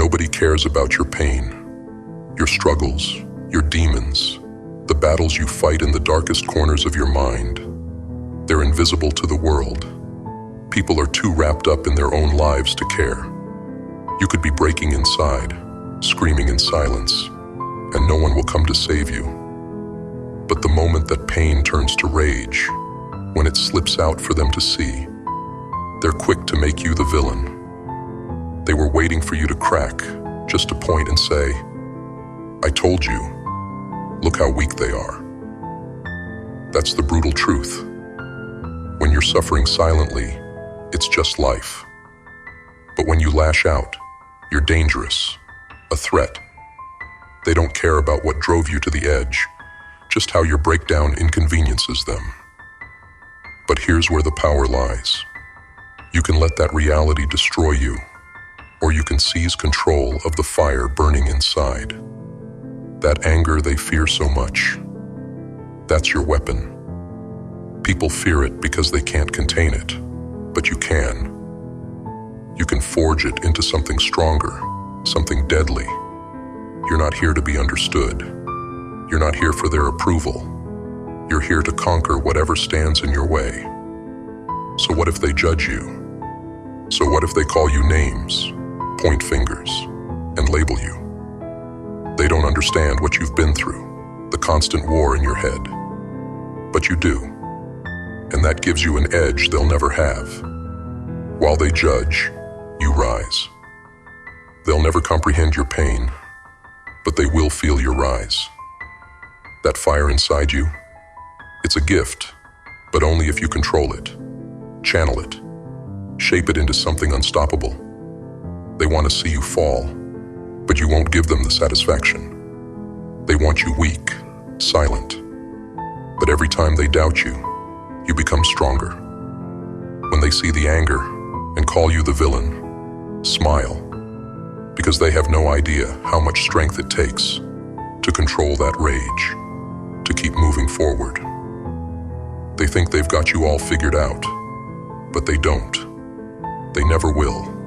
Nobody cares about your pain, your struggles, your demons, the battles you fight in the darkest corners of your mind. They're invisible to the world. People are too wrapped up in their own lives to care. You could be breaking inside, screaming in silence, and no one will come to save you. But the moment that pain turns to rage, when it slips out for them to see, they're quick to make you the villain. They were waiting for you to crack, just to point and say, "I told you, look how weak they are." That's the brutal truth. When you're suffering silently, it's just life. But when you lash out, you're dangerous, a threat. They don't care about what drove you to the edge, just how your breakdown inconveniences them. But here's where the power lies. You can let that reality destroy you, or you can seize control of the fire burning inside. That anger they fear so much, that's your weapon. People fear it because they can't contain it, but you can. You can forge it into something stronger, something deadly. You're not here to be understood. You're not here for their approval. You're here to conquer whatever stands in your way. So what if they judge you? So what if they call you names, point fingers, and label you? They don't understand what you've been through, the constant war in your head. But you do, and that gives you an edge they'll never have. While they judge, you rise. They'll never comprehend your pain, but they will feel your rise. That fire inside you, it's a gift, but only if you control it, channel it, shape it into something unstoppable. They want to see you fall, but you won't give them the satisfaction. They want you weak, silent. But every time they doubt you, you become stronger. When they see the anger and call you the villain, smile, because they have no idea how much strength it takes to control that rage, to keep moving forward. They think they've got you all figured out, but they don't. They never will.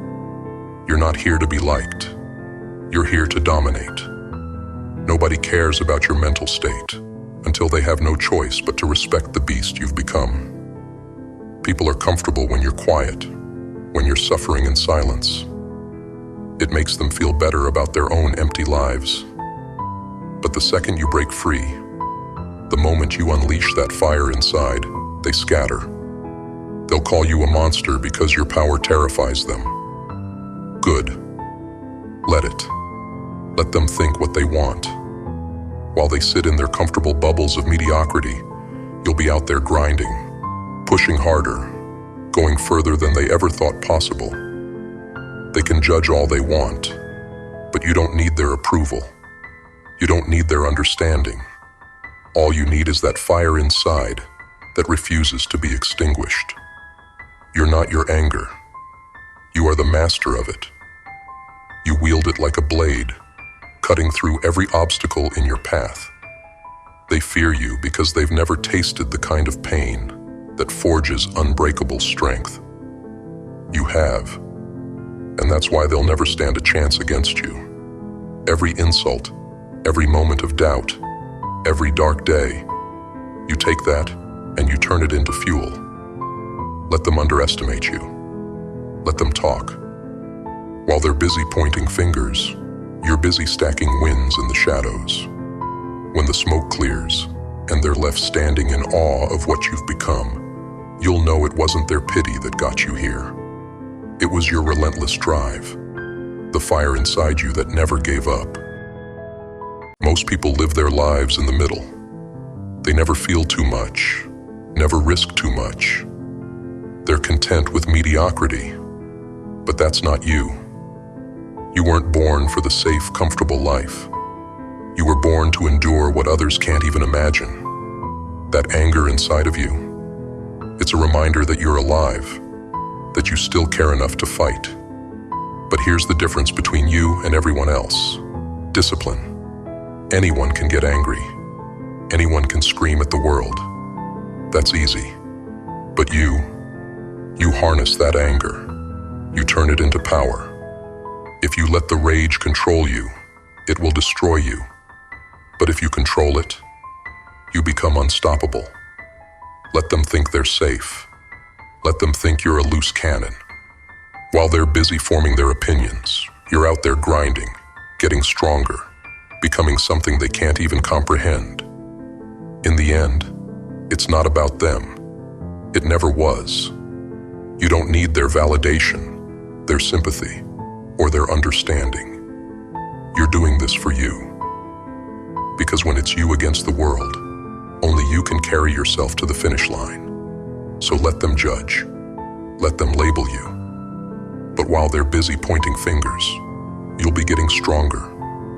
You're not here to be liked. You're here to dominate. Nobody cares about your mental state until they have no choice but to respect the beast you've become. People are comfortable when you're quiet, when you're suffering in silence. It makes them feel better about their own empty lives. But the second you break free, the moment you unleash that fire inside, they scatter. They'll call you a monster because your power terrifies them. Good. Let it. Let them think what they want. While they sit in their comfortable bubbles of mediocrity, you'll be out there grinding, pushing harder, going further than they ever thought possible. They can judge all they want, but you don't need their approval. You don't need their understanding. All you need is that fire inside that refuses to be extinguished. You're not your anger. You are the master of it. You wield it like a blade, cutting through every obstacle in your path. They fear you because they've never tasted the kind of pain that forges unbreakable strength. You have, and that's why they'll never stand a chance against you. Every insult, every moment of doubt, every dark day, you take that and you turn it into fuel. Let them underestimate you. Let them talk. While they're busy pointing fingers, you're busy stacking wins in the shadows. When the smoke clears and they're left standing in awe of what you've become, you'll know it wasn't their pity that got you here. It was your relentless drive, the fire inside you that never gave up. Most people live their lives in the middle. They never feel too much, never risk too much. They're content with mediocrity, but that's not you. You weren't born for the safe, comfortable life. You were born to endure what others can't even imagine. That anger inside of you, it's a reminder that you're alive, that you still care enough to fight. But here's the difference between you and everyone else. Discipline. Anyone can get angry. Anyone can scream at the world. That's easy. But you harness that anger. You turn it into power. If you let the rage control you, it will destroy you. But if you control it, you become unstoppable. Let them think they're safe. Let them think you're a loose cannon. While they're busy forming their opinions, you're out there grinding, getting stronger, becoming something they can't even comprehend. In the end, it's not about them. It never was. You don't need their validation, their sympathy, or their understanding. You're doing this for you. Because when it's you against the world, only you can carry yourself to the finish line. So let them judge. Let them label you. But while they're busy pointing fingers, you'll be getting stronger,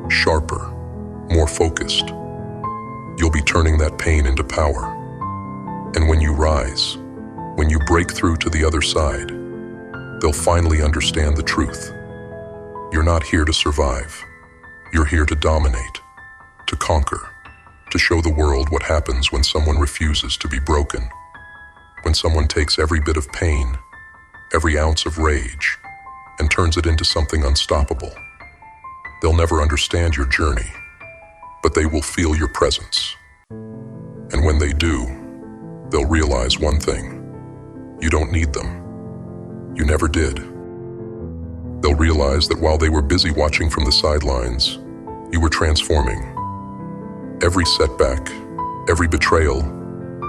sharper, more focused. You'll be turning that pain into power. And when you rise, when you break through to the other side, they'll finally understand the truth. You're not here to survive. You're here to dominate, to conquer, to show the world what happens when someone refuses to be broken. When someone takes every bit of pain, every ounce of rage, and turns it into something unstoppable. They'll never understand your journey, but they will feel your presence. And when they do, they'll realize one thing: you don't need them. You never did. They'll realize that while they were busy watching from the sidelines, you were transforming. Every setback, every betrayal,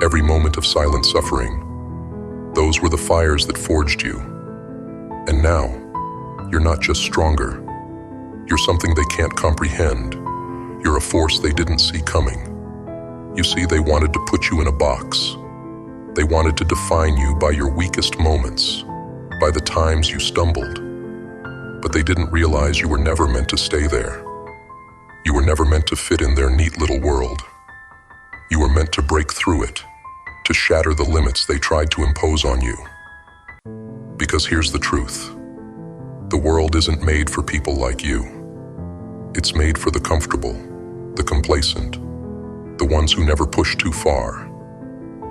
every moment of silent suffering, those were the fires that forged you. And now, you're not just stronger. You're something they can't comprehend. You're a force they didn't see coming. You see, they wanted to put you in a box. They wanted to define you by your weakest moments, by the times you stumbled. But they didn't realize you were never meant to stay there. You were never meant to fit in their neat little world. You were meant to break through it, to shatter the limits they tried to impose on you. Because here's the truth. The world isn't made for people like you. It's made for the comfortable, the complacent, the ones who never push too far,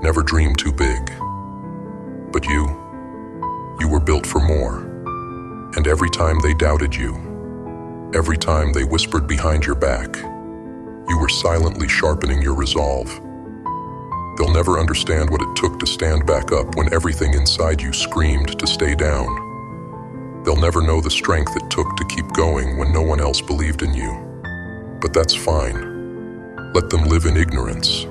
never dream too big. But you were built for more. And every time they doubted you, every time they whispered behind your back, you were silently sharpening your resolve. They'll never understand what it took to stand back up when everything inside you screamed to stay down. They'll never know the strength it took to keep going when no one else believed in you. But that's fine. Let them live in ignorance.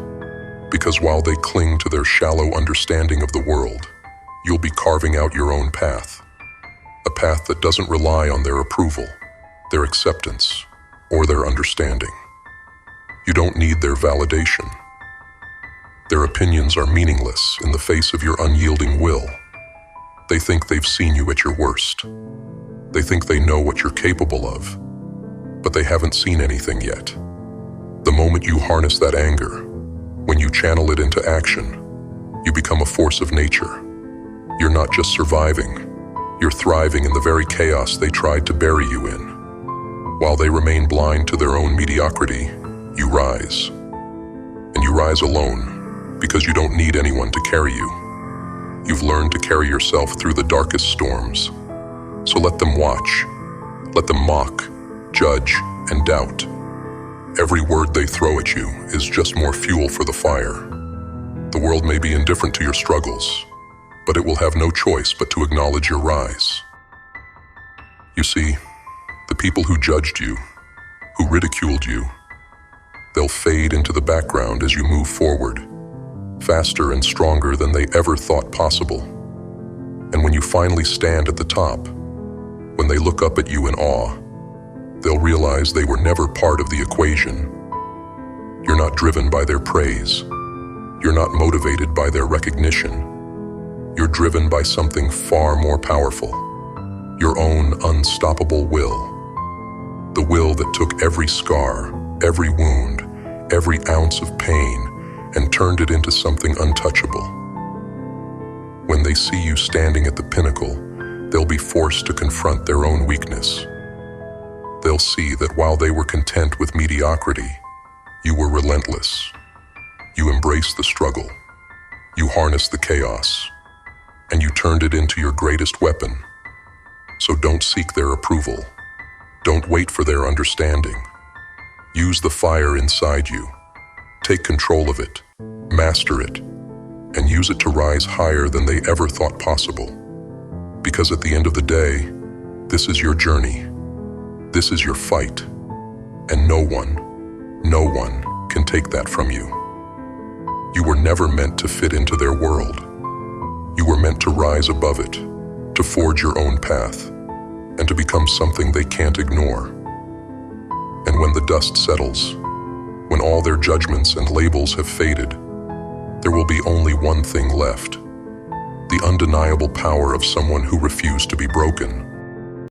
Because while they cling to their shallow understanding of the world, you'll be carving out your own path. A path that doesn't rely on their approval, their acceptance, or their understanding. You don't need their validation. Their opinions are meaningless in the face of your unyielding will. They think they've seen you at your worst. They think they know what you're capable of, but they haven't seen anything yet. The moment you harness that anger, when you channel it into action, you become a force of nature. You're not just surviving, you're thriving in the very chaos they tried to bury you in. While they remain blind to their own mediocrity, you rise. And you rise alone, because you don't need anyone to carry you. You've learned to carry yourself through the darkest storms. So let them watch. Let them mock, judge, and doubt. Every word they throw at you is just more fuel for the fire. The world may be indifferent to your struggles, but it will have no choice but to acknowledge your rise. You see, the people who judged you, who ridiculed you, they'll fade into the background as you move forward, faster and stronger than they ever thought possible. And when you finally stand at the top, when they look up at you in awe, they'll realize they were never part of the equation. You're not driven by their praise. You're not motivated by their recognition. You're driven by something far more powerful, your own unstoppable will. The will that took every scar, every wound, every ounce of pain, and turned it into something untouchable. When they see you standing at the pinnacle, they'll be forced to confront their own weakness. They'll see that while they were content with mediocrity, you were relentless. You embraced the struggle. You harnessed the chaos. And you turned it into your greatest weapon. So don't seek their approval. Don't wait for their understanding. Use the fire inside you. Take control of it, master it, and use it to rise higher than they ever thought possible. Because at the end of the day, this is your journey. This is your fight. And no one can take that from you. You were never meant to fit into their world. You were meant to rise above it, to forge your own path, and to become something they can't ignore. And when the dust settles, when all their judgments and labels have faded, there will be only one thing left: the undeniable power of someone who refused to be broken.